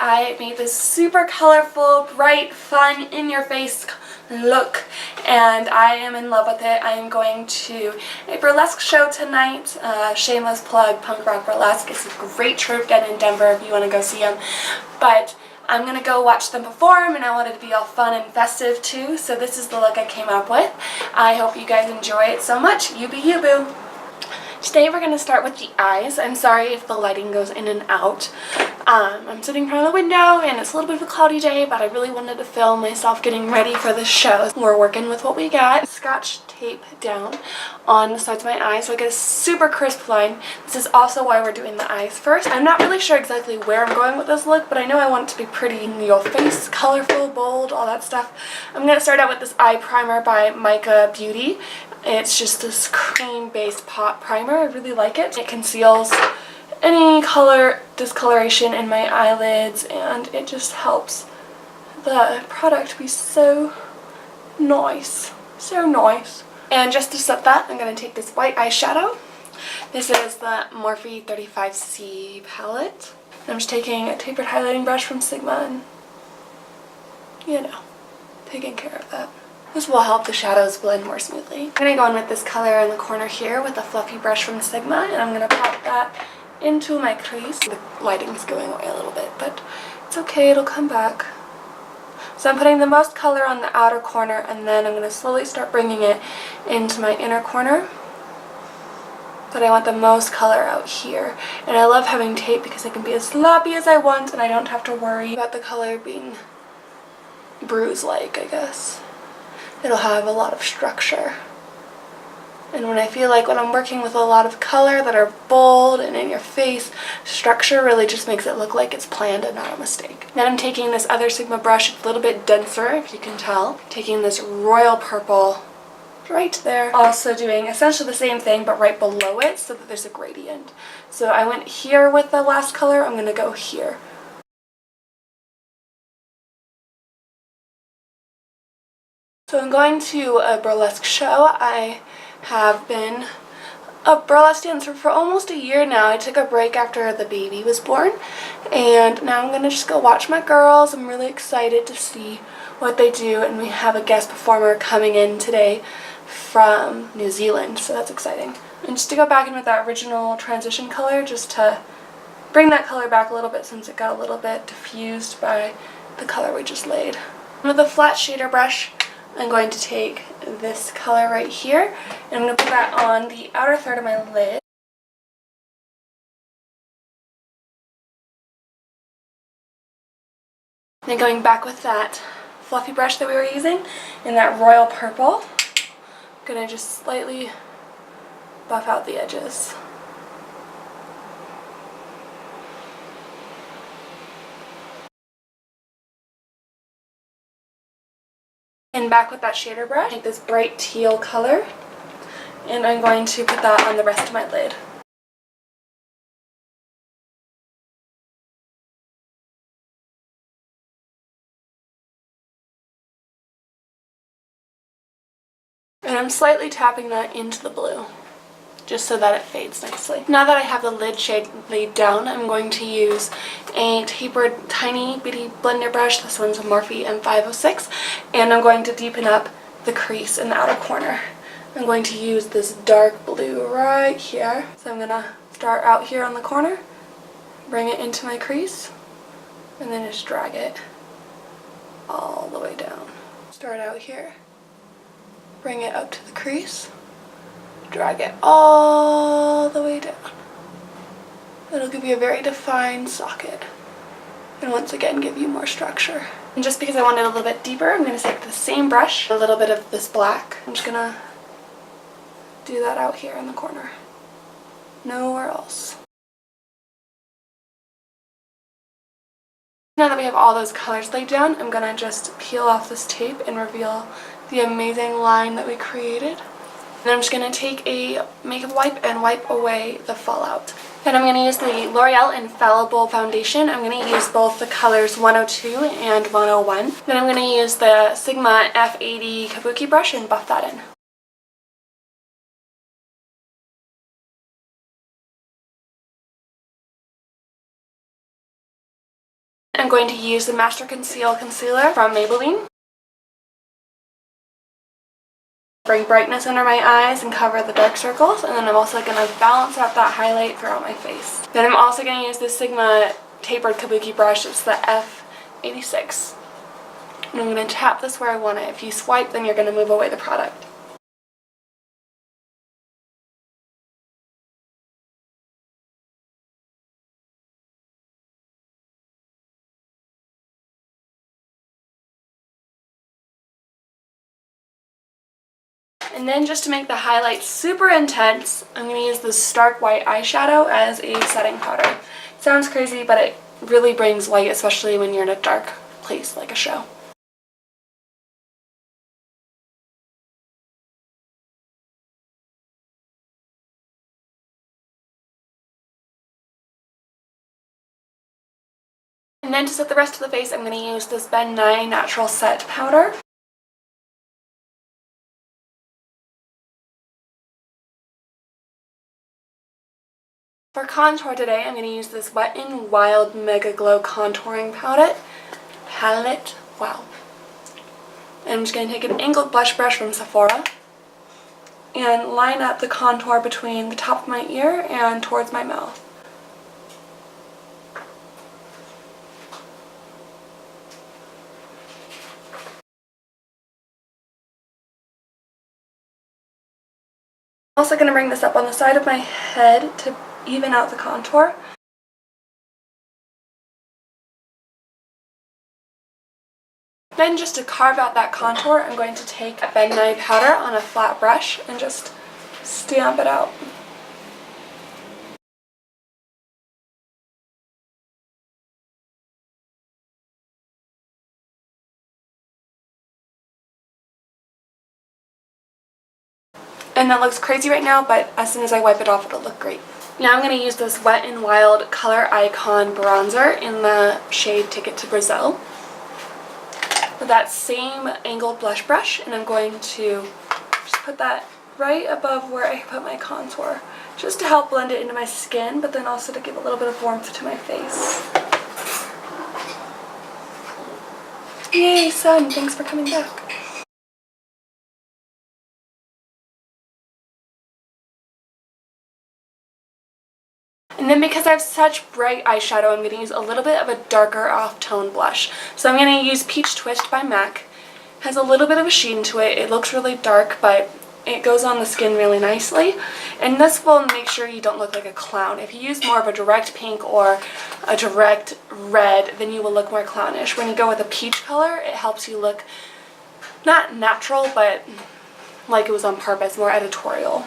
I made this super colorful, bright, fun, in-your-face look, and I am in love with it. I am going to a burlesque show tonight. Shameless plug, Punk Rock Burlesque. It's a great troupe again in Denver if you want to go see them. But I'm going to go watch them perform, and I want it to be all fun and festive too, so this is the look I came up with. I hope you guys enjoy it so much. You be you, boo. Today we're going to start with the eyes. I'm sorry if the lighting goes in and out. I'm sitting in front of the window and it's a little bit of a cloudy day, but I really wanted to film myself getting ready for the show. We're working with what we got. Scotch tape down on the sides of my eyes so I get a super crisp line. This is also why we're doing the eyes first. I'm not really sure exactly where I'm going with this look, but I know I want it to be pretty in your face, colorful, bold, all that stuff. I'm going to start out with this eye primer by Mica Beauty. It's just this cream-based pot primer. I really like it. It conceals any color discoloration in my eyelids, and it just helps the product be so nice. So nice. And just to set that, I'm going to take this white eyeshadow. This is the Morphe 35C palette. I'm just taking a tapered highlighting brush from Sigma and, you know, taking care of that. This will help the shadows blend more smoothly. I'm going to go in with this color in the corner here with a fluffy brush from Sigma, and I'm going to pop that into my crease. The lighting's going away a little bit, but it's okay, it'll come back. So I'm putting the most color on the outer corner, and then I'm going to slowly start bringing it into my inner corner. But I want the most color out here. And I love having tape because I can be as sloppy as I want, and I don't have to worry about the color being bruise-like, I guess. It'll have a lot of structure. And when I feel like when I'm working with a lot of color that are bold and in your face, structure really just makes it look like it's planned and not a mistake. Then I'm taking this other Sigma brush, it's a little bit denser if you can tell. Taking this royal purple right there. Also doing essentially the same thing but right below it so that there's a gradient. So I went here with the last color, I'm going to go here. So I'm going to a burlesque show. I have been a burlesque dancer for almost a year now. I took a break after the baby was born, and now I'm going to just go watch my girls. I'm really excited to see what they do, and we have a guest performer coming in today from New Zealand, so that's exciting. And just to go back in with that original transition color, just to bring that color back a little bit since it got a little bit diffused by the color we just laid. With a flat shader brush, I'm going to take this color right here, and I'm going to put that on the outer third of my lid. Then going back with that fluffy brush that we were using in that royal purple, I'm going to just slightly buff out the edges. And back with that shader brush, take this bright teal color, and I'm going to put that on the rest of my lid. And I'm slightly tapping that into the blue, just so that it fades nicely. Now that I have the lid shade laid down, I'm going to use a tapered tiny bitty blender brush. This one's a Morphe M506, and I'm going to deepen up the crease in the outer corner. I'm going to use this dark blue right here. So I'm going to start out here on the corner, bring it into my crease, and then just drag it all the way down. Start out here, bring it up to the crease, drag it all the way down. It'll give you a very defined socket, and once again give you more structure. And just because I want it a little bit deeper, I'm going to take the same brush, a little bit of this black. I'm just going to do that out here in the corner. Nowhere else. Now that we have all those colors laid down, I'm going to just peel off this tape and reveal the amazing line that we created. And I'm just going to take a makeup wipe and wipe away the fallout. Then I'm going to use the L'Oreal Infallible Foundation. I'm going to use both the colors 102 and 101. Then I'm going to use the Sigma F80 Kabuki brush and buff that in. I'm I'm going to use the Master Conceal Concealer from Maybelline. Bring brightness under my eyes and cover the dark circles, and then I'm also going to balance out that highlight throughout my face. Then I'm also going to use this Sigma tapered kabuki brush. It's the F86. And I'm going to tap this where I want it. If you swipe, then you're going to move away the product. And then just to make the highlight super intense, I'm going to use this stark white eyeshadow as a setting powder. It sounds crazy, but it really brings light, especially when you're in a dark place like a show. And then to set the rest of the face, I'm going to use this Ben Nye Natural Set Powder. For contour today, I'm going to use this Wet n Wild Mega Glow Contouring Palette. Wow. And I'm just going to take an angled blush brush from Sephora and line up the contour between the top of my ear and towards my mouth. I'm also going to bring this up on the side of my head to even out the contour. Then just to carve out that contour, I'm going to take a Ben Nye powder on a flat brush and just stamp it out. And that looks crazy right now, but as soon as I wipe it off, it'll look great. Now I'm going to use this Wet n Wild Color Icon Bronzer in the shade Ticket to Brazil with that same angled blush brush, and I'm going to just put that right above where I put my contour, just to help blend it into my skin, but then also to give a little bit of warmth to my face. Yay, sun! Thanks for coming back. And then because I have such bright eyeshadow, I'm going to use a little bit of a darker off-tone blush. So I'm going to use Peach Twist by MAC. It has a little bit of a sheen to it. It looks really dark, but it goes on the skin really nicely. And this will make sure you don't look like a clown. If you use more of a direct pink or a direct red, then you will look more clownish. When you go with a peach color, it helps you look not natural, but like it was on purpose, more editorial.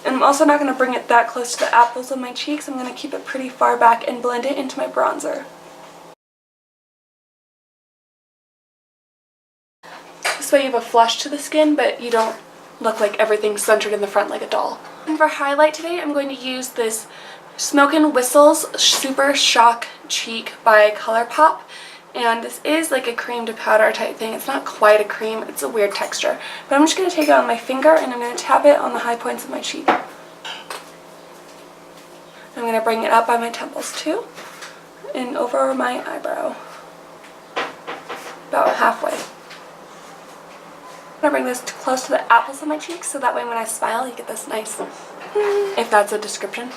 And I'm also not going to bring it that close to the apples of my cheeks. I'm going to keep it pretty far back and blend it into my bronzer. This way you have a flush to the skin, but you don't look like everything's centered in the front like a doll. And for highlight today, I'm going to use this Smoke and Whistles Super Shock Cheek by ColourPop. And this is like a cream to powder type thing. It's not quite a cream, it's a weird texture. But I'm just going to take it on my finger and I'm going to tap it on the high points of my cheek. I'm going to bring it up by my temples too, and over my eyebrow, about halfway. I'm going to bring this close to the apples of my cheeks so that way when I smile you get this nice, if that's a description.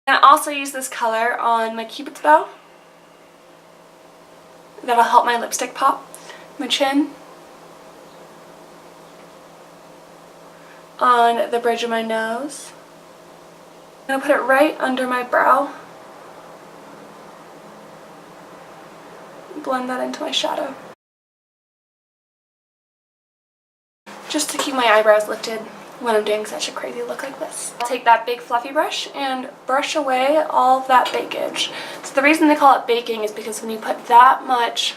I also use this color on my Cupid's bow. That'll help my lipstick pop, my chin, on the bridge of my nose. I'm going to put it right under my brow. Blend that into my shadow. Just to keep my eyebrows lifted when I'm doing such a crazy look like this. I'll take that big fluffy brush and brush away all of that bakage. So the reason they call it baking is because when you put that much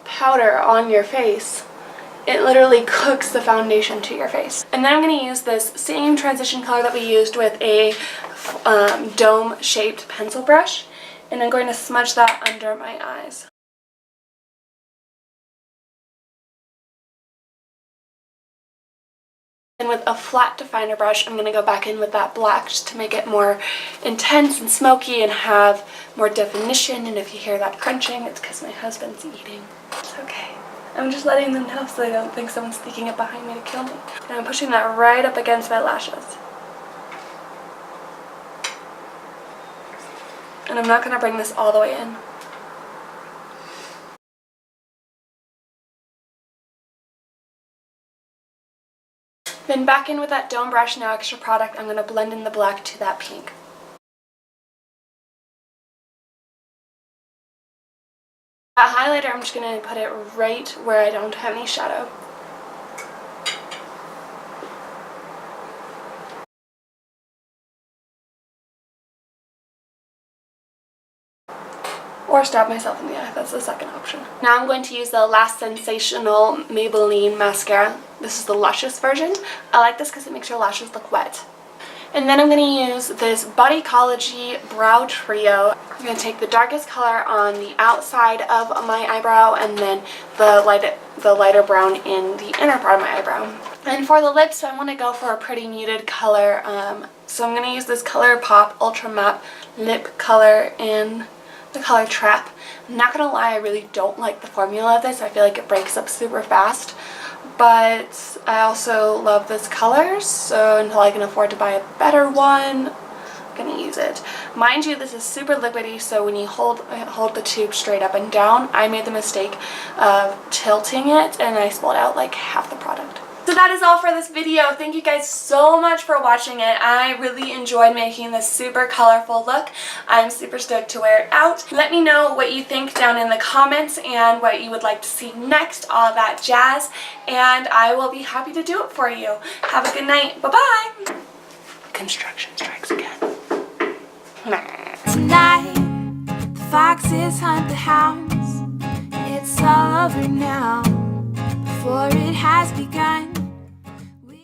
powder on your face, it literally cooks the foundation to your face. And then I'm going to use this same transition color that we used with a dome-shaped pencil brush, and I'm going to smudge that under my eyes. And with a flat definer brush, I'm going to go back in with that black just to make it more intense and smoky and have more definition. And if you hear that crunching, it's because my husband's eating. It's okay. I'm just letting them know so they don't think someone's sneaking up behind me to kill me. And I'm pushing that right up against my lashes. And I'm not going to bring this all the way in. Then back in with that dome brush, no extra product. I'm going to blend in the black to that pink. That highlighter, I'm just going to put it right where I don't have any shadow. Or stab myself in the eye, that's the second option. Now I'm going to use the Last Sensational Maybelline mascara. This is the Luscious version. I like this because it makes your lashes look wet. And then I'm going to use this Bodycology Brow Trio. I'm going to take the darkest color on the outside of my eyebrow and then the lighter brown in the inner part of my eyebrow. And for the lips, I want to go for a pretty muted color. So I'm going to use this ColourPop Ultra Matte Lip Color in the color Trap. I'm not going to lie, I really don't like the formula of this. I feel like it breaks up super fast. But I also love this color, so until I can afford to buy a better one, I'm going to use it. Mind you, this is super liquidy, so when you hold the tube straight up and down, I made the mistake of tilting it and I spilled out like half the product. So that is all for this video. Thank you guys so much for watching it. I really enjoyed making this super colorful look. I'm super stoked to wear it out. Let me know what you think down in the comments and what you would like to see next, all that jazz, and I will be happy to do it for you. Have a good night. Bye-bye. Construction strikes again. Tonight, the foxes hunt the hounds. It's all over now, before it has begun.